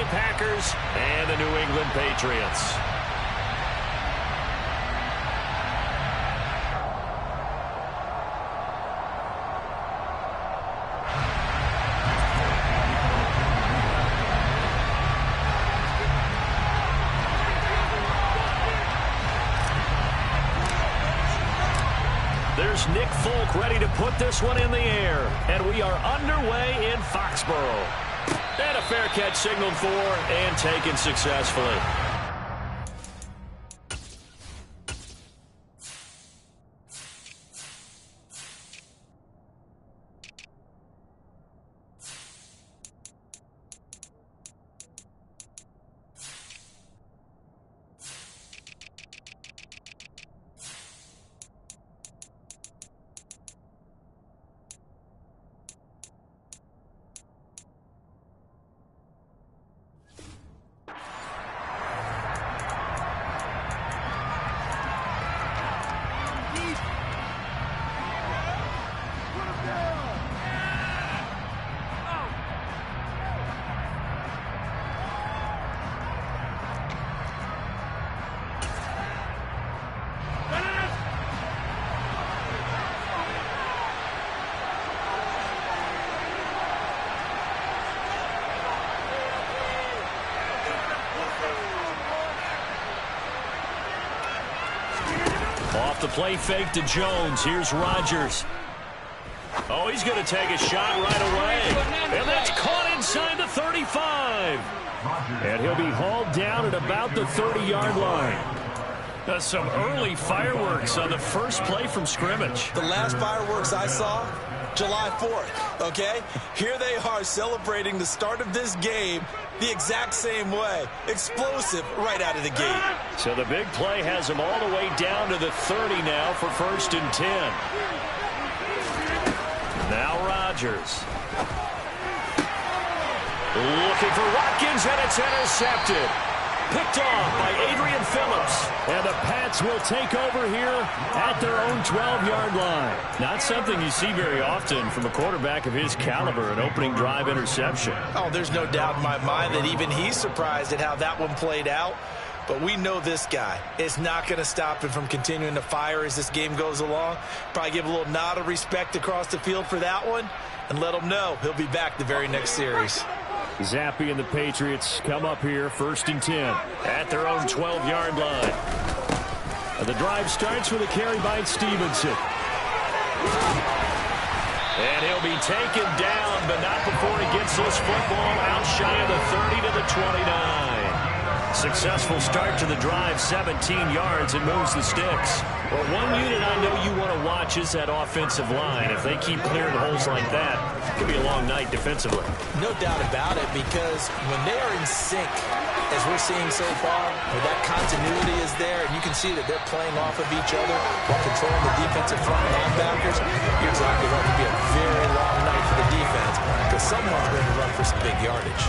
Packers and the New England Patriots. There's Nick Folk ready to put this one in the air. And we are underway in Foxborough. And a fair catch signaled for and taken successfully. Off the play fake to Jones. Here's Rodgers. Oh, he's going to take a shot right away. And that's caught inside the 35. And he'll be hauled down at about the 30-yard line. Some early fireworks on the first play from scrimmage. The last fireworks I saw, July 4th, okay? Here they are celebrating the start of this game the exact same way. Explosive right out of the gate. So the big play has him all the way down to the 30 now for 1st and 10. Now Rodgers. Looking for Watkins, and it's intercepted. Picked off by Adrian Phillips. And the Pats will take over here at their own 12-yard line. Not something you see very often from a quarterback of his caliber, an opening drive interception. Oh, there's no doubt in my mind that even he's surprised at how that one played out. But we know this guy is not going to stop him from continuing to fire as this game goes along. Probably give a little nod of respect across the field for that one and let him know he'll be back the very next series. Zappe and the Patriots come up here 1st and 10 at their own 12-yard line. The drive starts with a carry by Stevenson. And he'll be taken down, but not before he gets this football out shy of the 30 to the 29. Successful start to the drive, 17 yards, and moves the sticks. Well, one unit I know you want to watch is that offensive line. If they keep clearing holes like that, it could be a long night defensively. No doubt about it, because when they are in sync, as we're seeing so far, where that continuity is there, and you can see that they're playing off of each other while controlling the defensive front linebackers, you're exactly right. It'll be a very long night for the defense, because someone's going to run for some big yardage.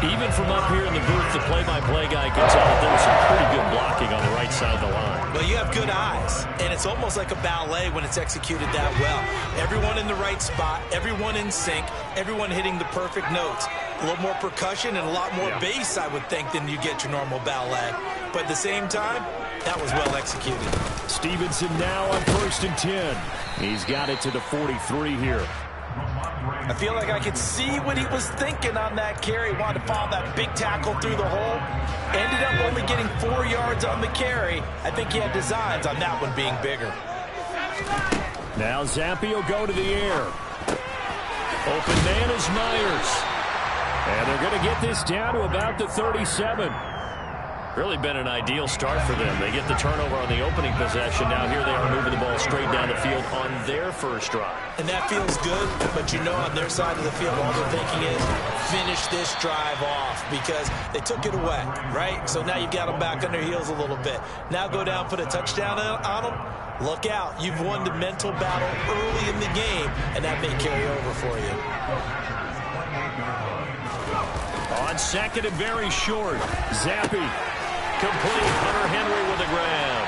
Even from up here in the booth, the play-by-play guy can tell that there's some pretty good blocking on the right side of the line. Well, you have good eyes, and it's almost like a ballet when it's executed that well. Everyone in the right spot, everyone in sync, everyone hitting the perfect notes. A little more percussion and a lot more bass, I would think, than you get your normal ballet. But at the same time, that was well executed. Stevenson now on 1st and 10. He's got it to the 43 here. I feel like I could see what he was thinking on that carry. Wanted to follow that big tackle through the hole. Ended up only getting 4 yards on the carry. I think he had designs on that one being bigger. Now Zappe will go to the air. Open man is Myers. And they're going to get this down to about the 37. Really been an ideal start for them. They get the turnover on the opening possession. Now here they are moving the ball straight down the field on their first drive. And that feels good, but you know on their side of the field, all they're thinking is finish this drive off because they took it away, right? So now you've got them back on their heels a little bit. Now go down, put a touchdown on them. Look out. You've won the mental battle early in the game, and that may carry over for you. On second and very short, Zappe. Complete. Hunter Henry with the grab.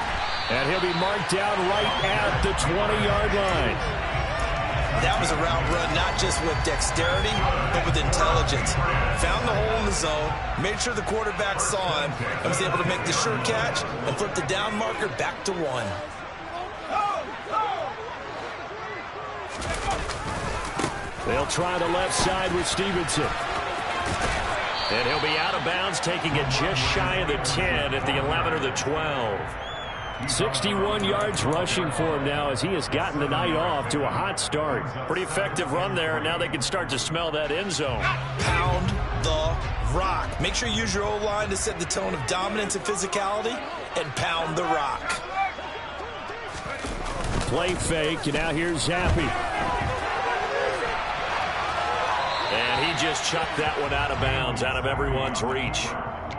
And he'll be marked down right at the 20-yard line. That was a route run, not just with dexterity, but with intelligence. Found the hole in the zone, made sure the quarterback saw him, and was able to make the sure catch and flip the down marker back to 1. They'll try the left side with Stevenson. And he'll be out of bounds, taking it just shy of the 10 at the 11 or the 12. 61 yards rushing for him now as he has gotten the night off to a hot start. Pretty effective run there, and now they can start to smell that end zone. Pound the rock. Make sure you use your O-line to set the tone of dominance and physicality, and pound the rock. Play fake, and now here's Zappe. And he just chucked that one out of bounds, out of everyone's reach.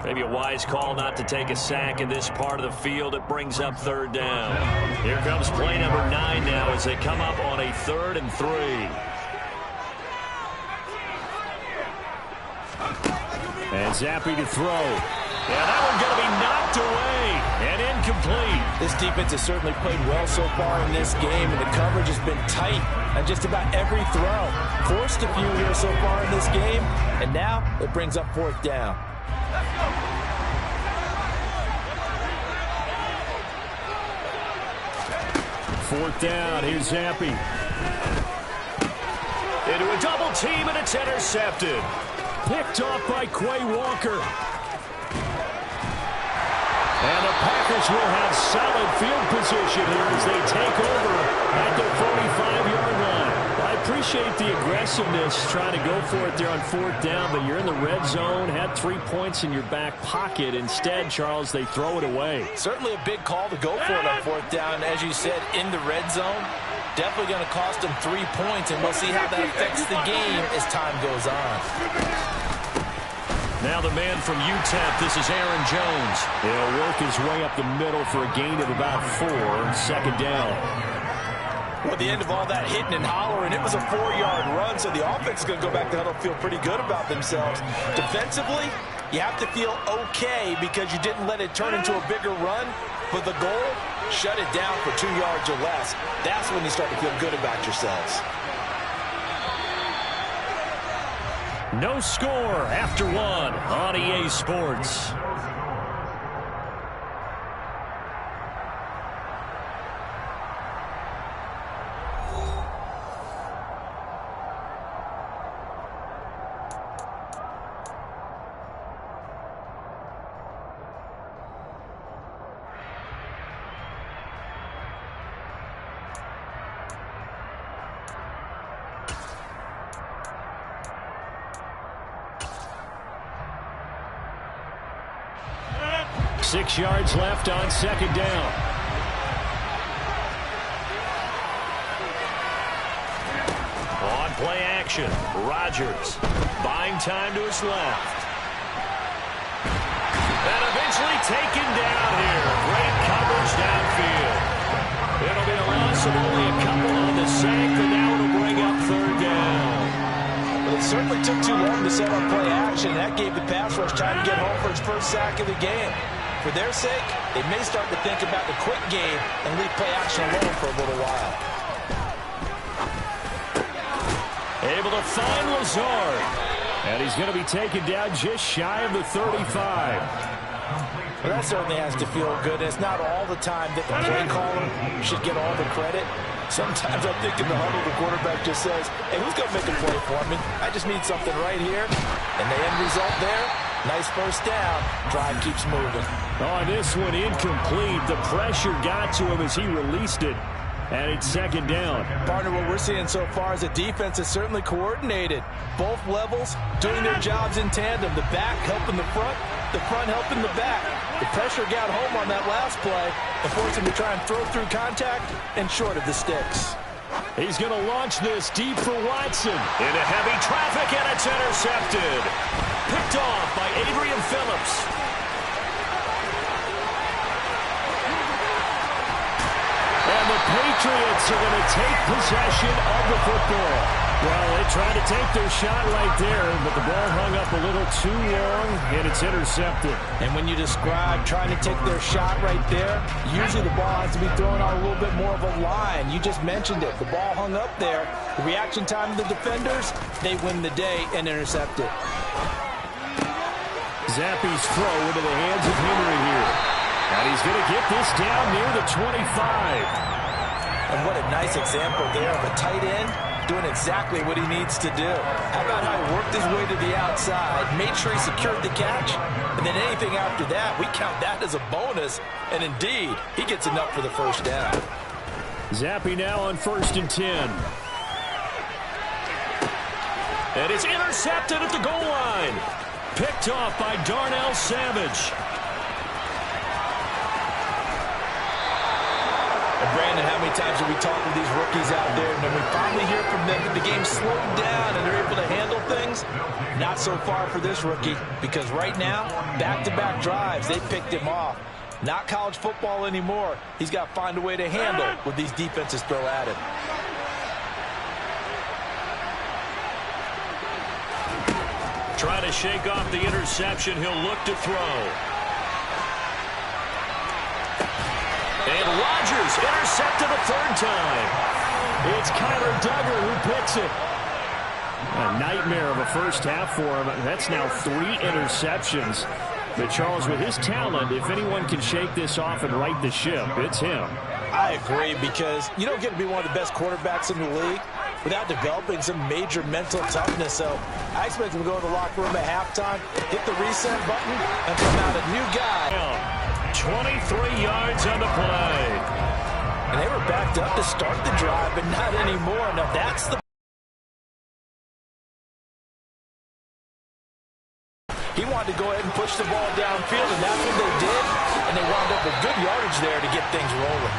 Maybe a wise call not to take a sack in this part of the field. It brings up 3rd down. Here comes play number 9 now as they come up on a 3rd and 3. And Zappe to throw. Yeah, that one's going to be knocked away and incomplete. This defense has certainly played well so far in this game, and the coverage has been tight on just about every throw. Forced a few here so far in this game, and now it brings up 4th down. 4th down, here's Zappe. Into a double team, and it's intercepted. Picked off by Quay Walker. And the Packers will have solid field position here as they take over at the 45-yard line. I appreciate the aggressiveness trying to go for it there on 4th down, but you're in the red zone, had 3 points in your back pocket. Instead, Charles, they throw it away. Certainly a big call to go for it on 4th down. As you said, in the red zone, definitely going to cost them 3 points, and we'll see how that affects the game as time goes on. Now the man from UTEP, this is Aaron Jones. He'll work his way up the middle for a gain of about 4, 2nd down. Well, at the end of all that hitting and hollering, it was a 4-yard run, so the offense is going to go back to huddle, feel pretty good about themselves. Defensively, you have to feel okay because you didn't let it turn into a bigger run, but the goal, shut it down for 2 yards or less. That's when you start to feel good about yourselves. No score after 1 on EA Sports. Six yards left on 2nd down. On play action, Rodgers buying time to his left. And eventually taken down here. Great coverage downfield. It'll be a loss of only a couple on the sack, but now it'll bring up 3rd down. Well, it certainly took too long to set up play action. That gave the pass rush time to get home for its first sack of the game. For their sake, they may start to think about the quick game and leave play action alone for a little while. Able to find Lazard. And he's going to be taken down just shy of the 35. Well, that certainly has to feel good. It's not all the time that the play caller should get all the credit. Sometimes I think in the huddle, the quarterback just says, hey, who's going to make a play for me? I just need something right here. And the end result there, nice first down. Drive keeps moving. On this one, incomplete. The pressure got to him as he released it. And it's 2nd down. Partner, what we're seeing so far is a defense that's certainly coordinated. Both levels doing their jobs in tandem. The back helping the front helping the back. The pressure got home on that last play and forced him to try and throw through contact and short of the sticks. He's going to launch this deep for Watson. Into heavy traffic, and it's intercepted. Picked off by Adrian Phillips. And the Patriots are going to take possession of the football. Well, they tried to take their shot right there, but the ball hung up a little too long, and it's intercepted. And when you describe trying to take their shot right there, usually the ball has to be thrown on a little bit more of a line. You just mentioned it. The ball hung up there. The reaction time of the defenders, they win the day and intercept it. Zappe's throw into the hands of Henry here. And he's going to get this down near the 25. And what a nice example there of a tight end doing exactly what he needs to do. How about how he worked his way to the outside, made sure he secured the catch, and then anything after that, we count that as a bonus. And indeed, he gets enough for the first down. Zappe now on 1st and 10. And it's intercepted at the goal line. Picked off by Darnell Savage. And Brandon, how many times have we talked with these rookies out there, and then we finally hear from them that the game slowed down and they're able to handle things? Not so far for this rookie, because right now, back-to-back drives, they picked him off. Not college football anymore. He's got to find a way to handle what these defenses throw at him. Trying to shake off the interception. He'll look to throw. And Rodgers intercepted a 3rd time. It's Kyler Duggar who picks it. A nightmare of a first half for him. That's now 3 interceptions. But Charles, with his talent, if anyone can shake this off and right the ship, it's him. I agree, because you don't get to be one of the best quarterbacks in the league without developing some major mental toughness. So I expect him to go to the locker room at halftime, hit the reset button, and come out a new guy. 23 yards on the play. And they were backed up to start the drive, but not anymore. Now that's the... He wanted to go ahead and push the ball downfield, and that's what they did. And they wound up with good yardage there to get things rolling.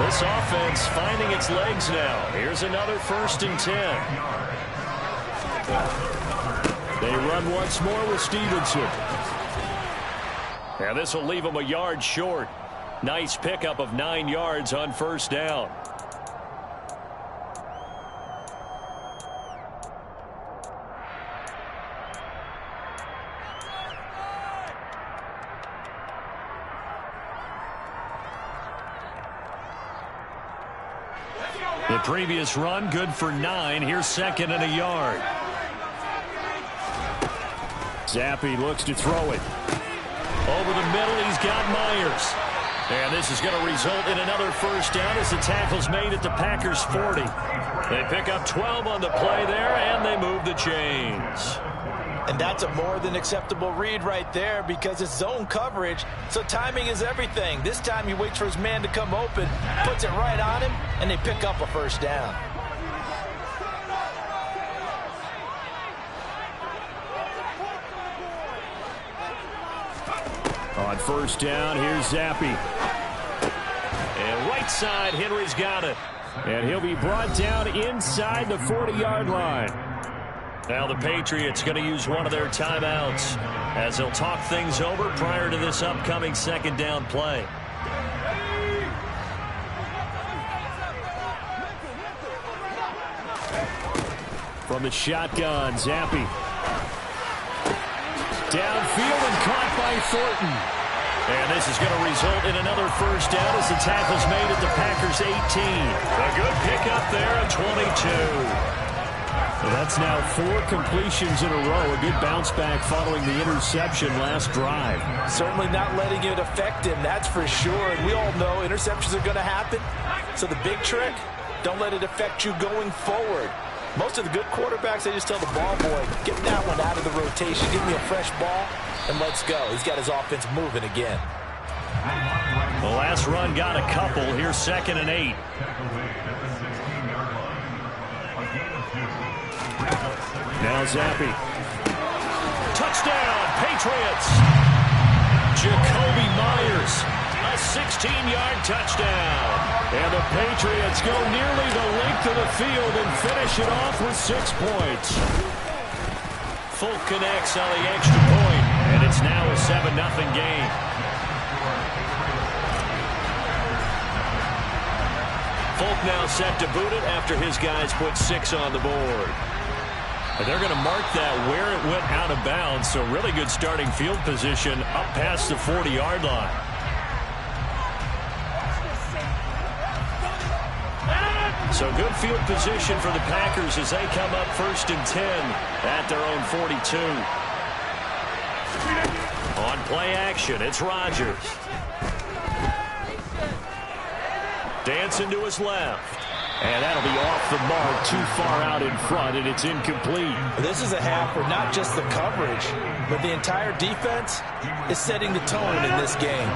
This offense finding its legs now. Here's another 1st and 10. They run once more with Stevenson. And this will leave him a yard short. Nice pickup of 9 yards on 1st down. The previous run good for 9. Here's 2nd and a yard. Zappe looks to throw it. Over the middle, he's got Myers. And this is going to result in another 1st down as the tackle's made at the Packers' 40. They pick up 12 on the play there, and they move the chains. And that's a more than acceptable read right there, because it's zone coverage, so timing is everything. This time he waits for his man to come open, puts it right on him, and they pick up a 1st down. On 1st down, here's Zappe. And right side, Henry's got it. And he'll be brought down inside the 40-yard line. Now the Patriots going to use one of their timeouts as they'll talk things over prior to this upcoming 2nd down play. From the shotgun, Zappe. Downfield and caught by Thornton. And this is going to result in another 1st down as the tackle's made at the Packers' 18. A good pickup there at 22. Well, that's now 4 completions in a row. A good bounce back following the interception last drive. Certainly not letting it affect him, that's for sure. And we all know interceptions are going to happen. So the big trick, don't let it affect you going forward. Most of the good quarterbacks, they just tell the ball boy, get that one out of the rotation, give me a fresh ball, and let's go. He's got his offense moving again. The last run got a couple. Here's 2nd and 8. Now Zappe. Touchdown, Patriots. Jacoby Myers, a 16-yard touchdown. And the Patriots go nearly the length of the field and finish it off with 6 points. Fulk connects on the extra point, and it's now a 7-0 game. Folk now set to boot it after his guys put 6 on the board. And they're going to mark that where it went out of bounds, so really good starting field position up past the 40-yard line. So good field position for the Packers as they come up 1st and 10 at their own 42. On play action, it's Rodgers. Dancing to his left. And that'll be off the mark, too far out in front, and it's incomplete. This is a half where not just the coverage, but the entire defense is setting the tone in this game.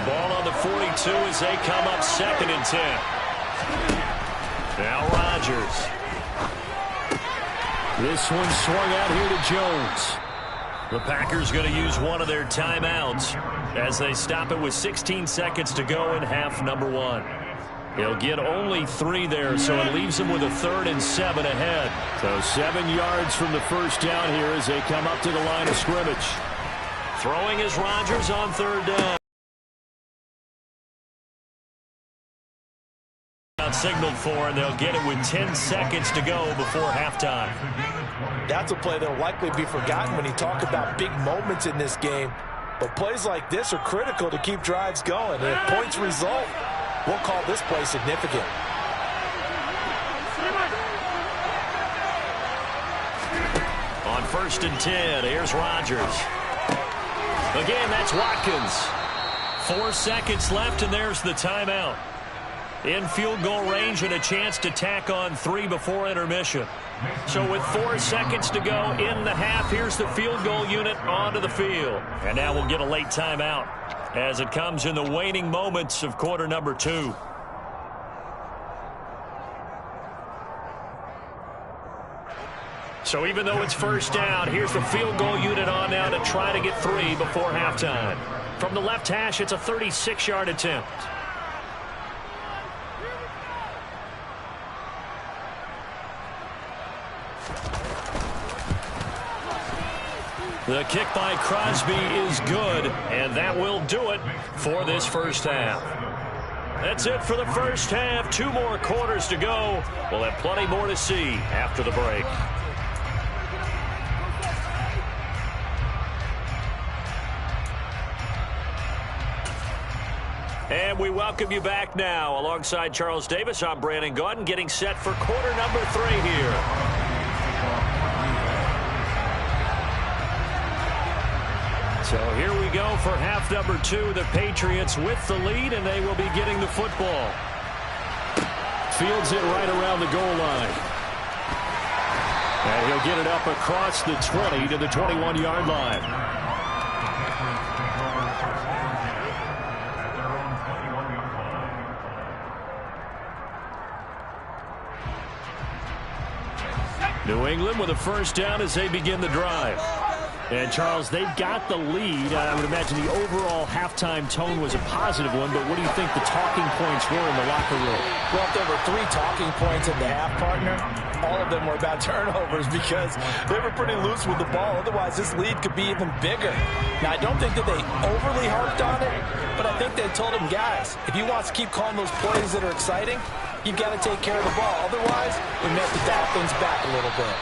Ball on the 42 as they come up 2nd and 10. Now Rodgers. This one swung out here to Jones. The Packers going to use one of their timeouts as they stop it with 16 seconds to go in half number 1. He'll get only 3 there, so it leaves him with a 3rd and 7 ahead. So 7 yards from the first down here as they come up to the line of scrimmage. Throwing is Rodgers on 3rd down. Signaled for, and they'll get it with 10 seconds to go before halftime. That's a play that'll likely be forgotten when you talk about big moments in this game. But plays like this are critical to keep drives going. And if points result, we'll call this play significant. On 1st and 10, here's Rodgers. Again, that's Watkins. 4 seconds left, and there's the timeout. In field goal range and a chance to tack on 3 before intermission. So with 4 seconds to go in the half, here's the field goal unit onto the field. And now we'll get a late timeout as it comes in the waning moments of quarter number 2. So even though it's first down, here's the field goal unit on now to try to get 3 before halftime. From the left hash, it's a 36-yard attempt. The kick by Crosby is good, and that will do it for this first half. That's it for the first half. 2 more quarters to go. We'll have plenty more to see after the break. And we welcome you back now. Alongside Charles Davis, I'm Brandon Gaudin, getting set for quarter number 3 here. So here we go for half number 2. The Patriots with the lead, and they will be getting the football. Fields it right around the goal line. And he'll get it up across the 20 to the 21-yard line. New England with a first down as they begin the drive. And, Charles, they've got the lead. I would imagine the overall halftime tone was a positive one, but what do you think the talking points were in the locker room? Well, if there were 3 talking points at the half, partner, all of them were about turnovers because they were pretty loose with the ball. Otherwise, this lead could be even bigger. Now, I don't think that they overly harped on it, but I think they told them, guys, if you want to keep calling those plays that are exciting, you've got to take care of the ball. Otherwise, we may have to dial things back a little bit.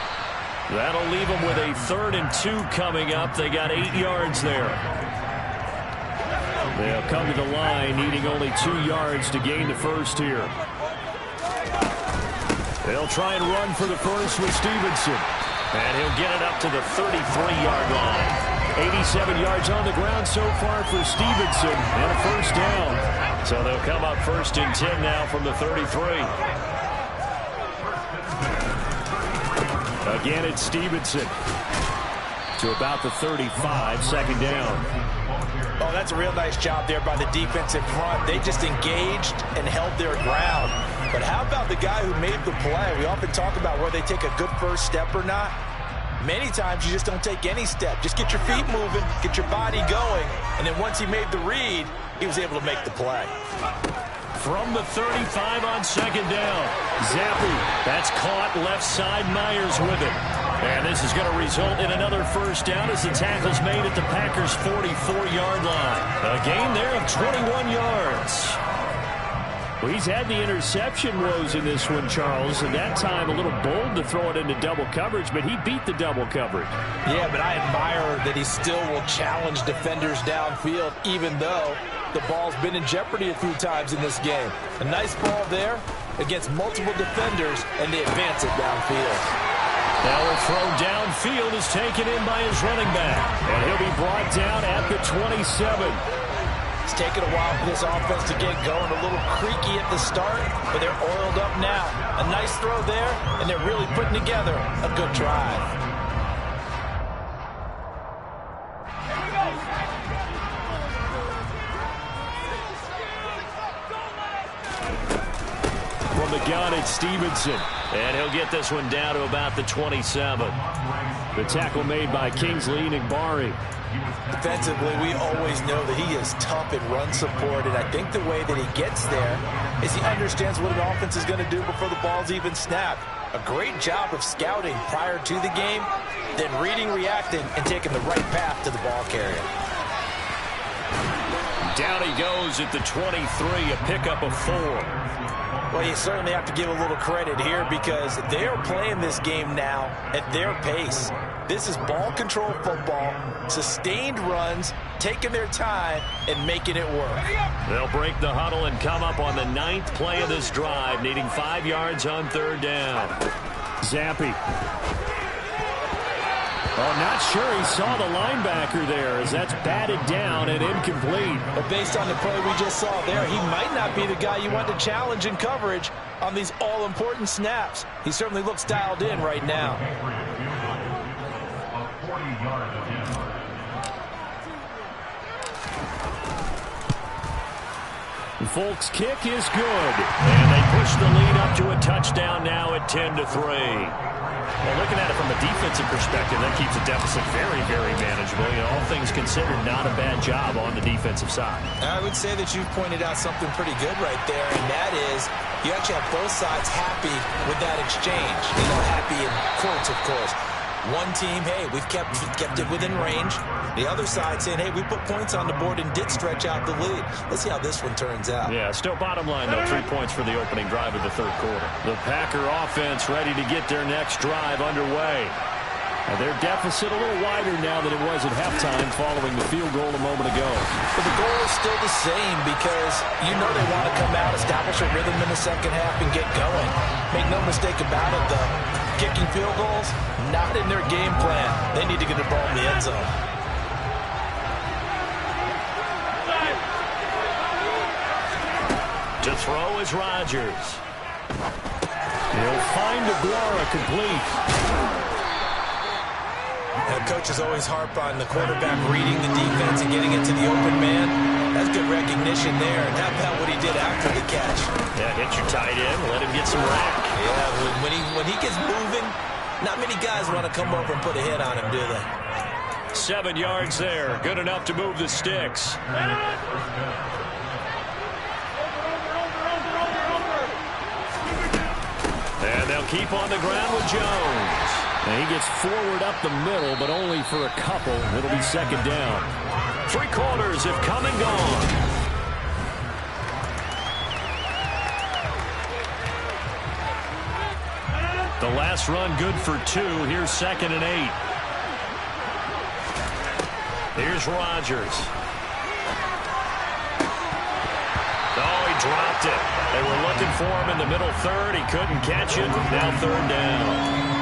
That'll leave them with a 3rd and 2 coming up. They got 8 yards there. They'll come to the line, needing only 2 yards to gain the first here. They'll try and run for the first with Stevenson. And he'll get it up to the 33-yard line. 87 yards on the ground so far for Stevenson, and a first down. So they'll come up 1st and 10 now from the 33. Again, it's Stevenson to about the 35, 2nd down. Oh, that's a real nice job there by the defensive front. They just engaged and held their ground. But how about the guy who made the play? We often talk about whether they take a good first step or not. Many times you just don't take any step. Just get your feet moving, get your body going, and then once he made the read, he was able to make the play. From the 35 on 2nd down. Zappe, that's caught left side. Myers with it. And this is going to result in another first down as the tackle's made at the Packers' 44-yard line. A gain there of 21 yards. Well, he's had the interception woes in this one, Charles, and that time a little bold to throw it into double coverage, but he beat the double coverage. Yeah, but I admire that he still will challenge defenders downfield, even though the ball's been in jeopardy a few times in this game. A nice ball there against multiple defenders, and they advance it downfield. Now a throw downfield is taken in by his running back, and he'll be brought down at the 27. It's taken a while for this offense to get going. A little creaky at the start, but they're oiled up now. A nice throw there, and they're really putting together a good drive. From the gun, it's Stevenson. And he'll get this one down to about the 27. The tackle made by Kingsley Enagbare. Defensively, we always know that he is tough in run support, and I think the way that he gets there is he understands what an offense is going to do before the ball's even snapped. A great job of scouting prior to the game, then reading, reacting, and taking the right path to the ball carrier. Down he goes at the 23, a pickup of 4. Well, you certainly have to give a little credit here because they're playing this game now at their pace. This is ball control football, sustained runs, taking their time, and making it work. They'll break the huddle and come up on the 9th play of this drive, needing 5 yards on 3rd down. Zappe. Oh, not sure he saw the linebacker there as that's batted down and incomplete. But based on the play we just saw there, he might not be the guy you want to challenge in coverage on these all-important snaps. He certainly looks dialed in right now. Folk's kick is good. And they push the lead up to a touchdown now at 10-3. Well, looking at it from a defensive perspective, that keeps the deficit very, very manageable. You know, all things considered, not a bad job on the defensive side. I would say that you've pointed out something pretty good right there, and that is you actually have both sides happy with that exchange. You know, happy in quotes, of course. One team, hey, we've kept it within range. The other side saying, hey, we put points on the board and did stretch out the lead. Let's see how this one turns out. Yeah, still bottom line, though, 3 points for the opening drive of the 3rd quarter. The Packer offense ready to get their next drive underway. Their deficit a little wider now than it was at halftime following the field goal a moment ago. But the goal is still the same because you know they want to come out, establish a rhythm in the second half, and get going. Make no mistake about it, though. Kicking field goals, not in their game plan. They need to get the ball in the end zone. To throw is Rodgers. He'll find Aguara complete. Coaches always harp on the quarterback reading the defense and getting it to the open man. That's good recognition there, and how about what he did after the catch? Yeah, hit your tight end, let him get some rack. Yeah, when he gets moving, not many guys want to come over and put a hit on him, do they? 7 yards there, good enough to move the sticks. And they'll keep on the ground with Jones. And he gets forward up the middle, but only for a couple. It'll be 2nd down. 3 quarters have come and gone. The last run good for 2. Here's 2nd and 8. Here's Rodgers. Oh, he dropped it. They were looking for him in the middle 3rd. He couldn't catch it. Now 3rd down.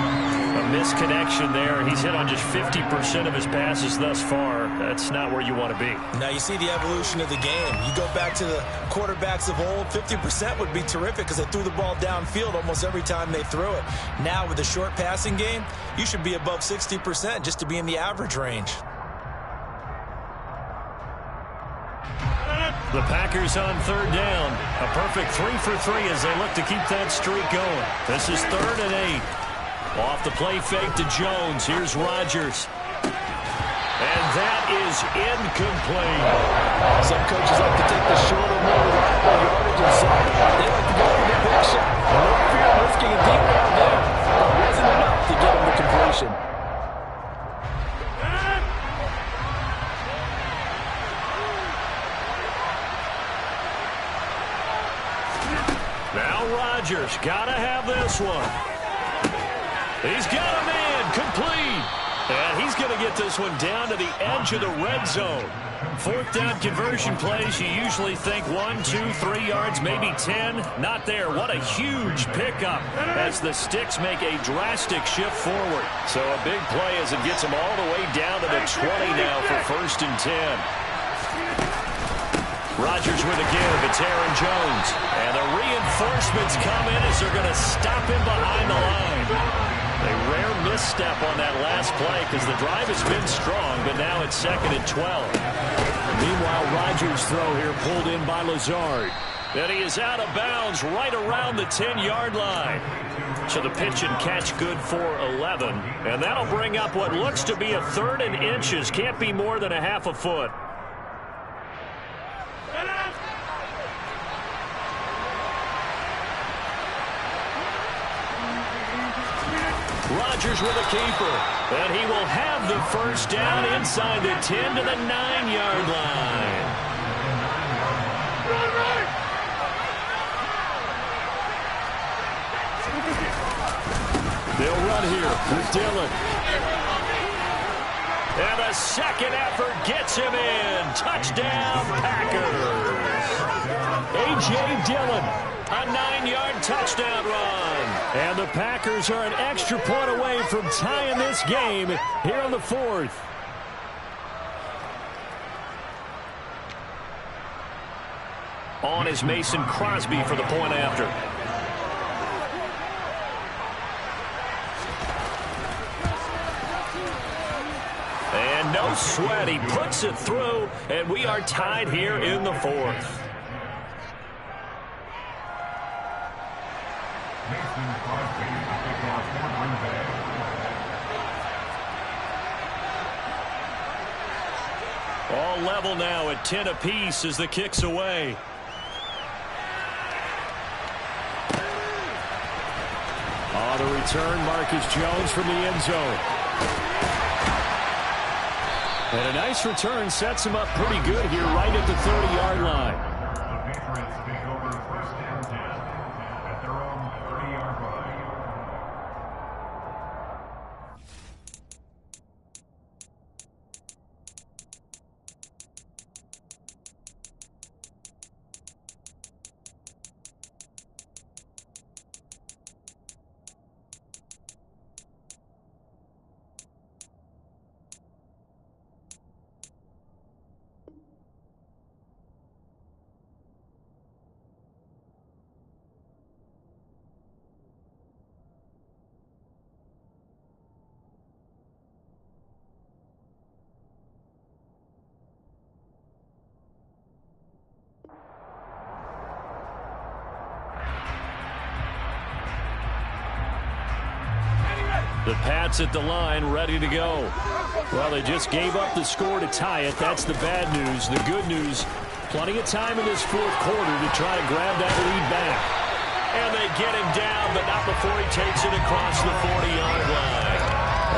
A misconnection there. He's hit on just 50% of his passes thus far. That's not where you want to be. Now you see the evolution of the game. You go back to the quarterbacks of old, 50% would be terrific because they threw the ball downfield almost every time they threw it. Now with the short passing game, you should be above 60% just to be in the average range. The Packers on 3rd down. A perfect 3 for 3 as they look to keep that streak going. This is 3rd and 8. Off the play fake to Jones. Here's Rodgers. And that is incomplete. Some coaches like to take the shorter, more reliable yardage and some. They like to go for the big shot. No fear of risking a deep ball there. It wasn't enough to get him the completion. Now Rodgers, gotta have this one. He's got a man, complete. And he's going to get this one down to the edge of the red zone. Fourth down conversion plays, you usually think 1, 2, 3 yards, maybe 10. Not there. What a huge pickup as the sticks make a drastic shift forward. So a big play as it gets them all the way down to the 20 now for 1st and 10. Rodgers with a give. It's Aaron Jones. And the reinforcements come in as they're going to stop him behind the line. A rare misstep on that last play because the drive has been strong, but now it's 2nd and 12. Meanwhile, Rodgers' throw here pulled in by Lazard. And he is out of bounds right around the 10-yard line. So the pitch and catch good for 11. And that'll bring up what looks to be a 3rd and inches. Can't be more than a half a foot. Rodgers with a keeper. And he will have the first down inside the 10 to the 9-yard line. They'll run here with Dillon. And the second effort gets him in. Touchdown, Packers. A.J. Dillon. A 9-yard touchdown run. And the Packers are an extra point away from tying this game here on the 4th. On is Mason Crosby for the point after. And no sweat. He puts it through, and we are tied here in the 4th. All level now at 10 apiece as the kick's away. On the return, Marcus Jones from the end zone. And a nice return sets him up pretty good here right at the 30-yard line. The Patriots take over 1st and 10 at their own 30-yard line. The Pats at the line, ready to go. Well, they just gave up the score to tie it. That's the bad news. The good news, plenty of time in this 4th quarter to try to grab that lead back. And they get him down, but not before he takes it across the 40-yard line.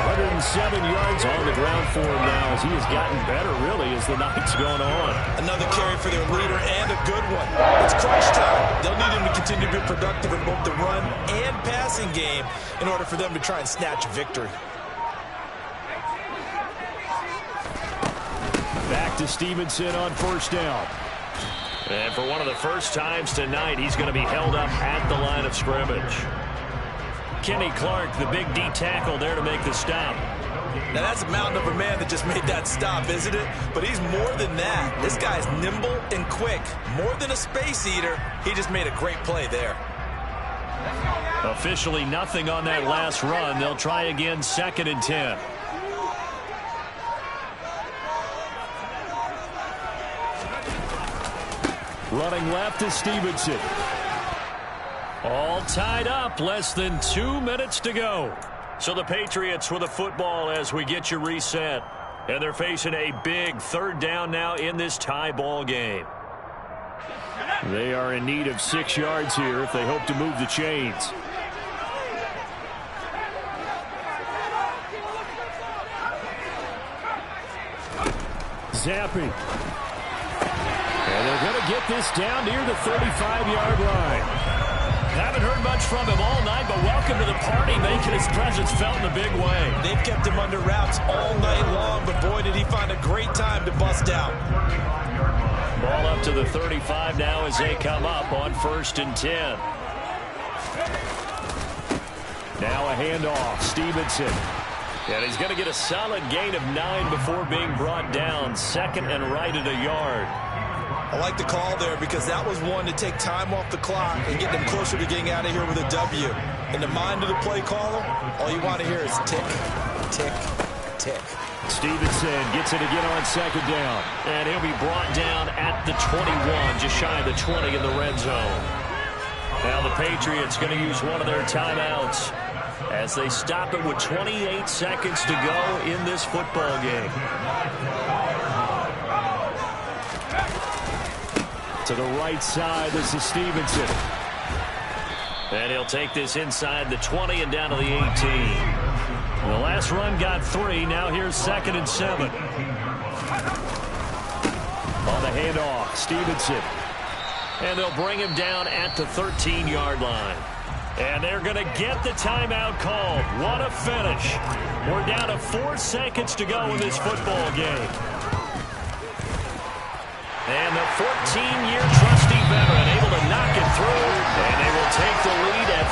107 yards on the ground for him now as he has gotten better, really, as the night's gone on. Another carry for their leader and a good one. It's crunch time. They'll need him to continue to be productive in both the run and passing game in order for them to try and snatch a victory. Back to Stevenson on 1st down. And for one of the first times tonight, he's going to be held up at the line of scrimmage. Kenny Clark, the big D tackle there to make the stop. Now that's a mountain of a man that just made that stop, isn't it? But he's more than that. This guy's nimble and quick. More than a space eater, he just made a great play there. Officially nothing on that last run. They'll try again, 2nd and 10. Running left is Stevenson. All tied up, less than 2 minutes to go. So the Patriots with the football as we get you reset. And they're facing a big 3rd down now in this tie ball game. They are in need of 6 yards here if they hope to move the chains. Zappe. And they're going to get this down near the 35-yard line. Haven't heard much from him all night, but welcome to the party, making his presence felt in a big way. They've kept him under wraps all night long, but boy, did he find a great time to bust out. Ball up to the 35 now as they come up on 1st and 10. Now a handoff. Stevenson. And he's going to get a solid gain of 9 before being brought down. 2nd and right at a yard. I like the call there because that was one to take time off the clock and get them closer to getting out of here with a W. In the mind of the play caller, all you want to hear is tick, tick, tick. Stevenson gets it again on 2nd down. And he'll be brought down at the 21, just shy of the 20 in the red zone. Now the Patriots going to use one of their timeouts as they stop it with 28 seconds to go in this football game. To the right side, this is Stevenson. And he'll take this inside the 20 and down to the 18. The last run got 3. Now here's 2nd and 7. On the handoff, Stevenson. And they'll bring him down at the 13-yard line. And they're going to get the timeout called. What a finish. We're down to 4 seconds to go in this football game. And the 14-year trusty veteran able to knock it through. And they will take the lead at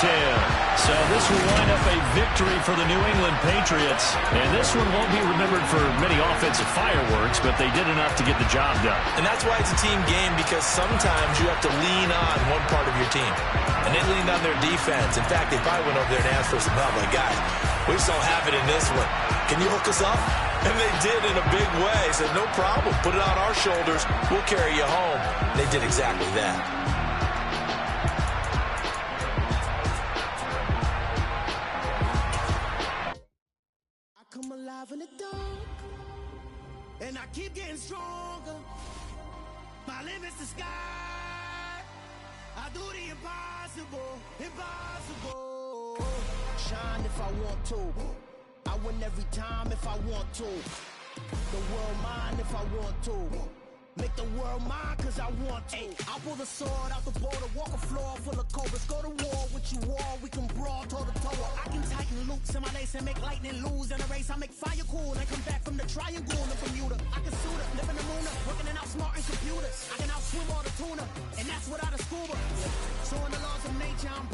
13-10. So this will wind up a victory for the New England Patriots. And this one won't be remembered for many offensive fireworks, but they did enough to get the job done. And that's why it's a team game, because sometimes you have to lean on one part of your team. And they leaned on their defense. In fact, they probably went over there and asked for some help. Like, guys, we just don't have it in this one. Can you hook us up? And they did in a big way. Said, no problem. Put it on our shoulders. We'll carry you home. They did exactly that. I come alive in the dark, and I keep getting stronger. My limit's the sky. I do the impossible, impossible. Shine if I want to. I win every time if I want to. The world mine if I want to. Make the world mine cause I want to. I pull the sword out the border, walk a floor full of cobras. Go to war with you all, we can brawl toe to toe. I can tighten loops in my lace and make lightning lose in a race. I make fire cool and come back from the triangle in Bermuda. I can suit up, live in the moon up, working and outsmarting computers. I can outswim all the tuna, and that's without a scuba. So in the laws of nature, I'm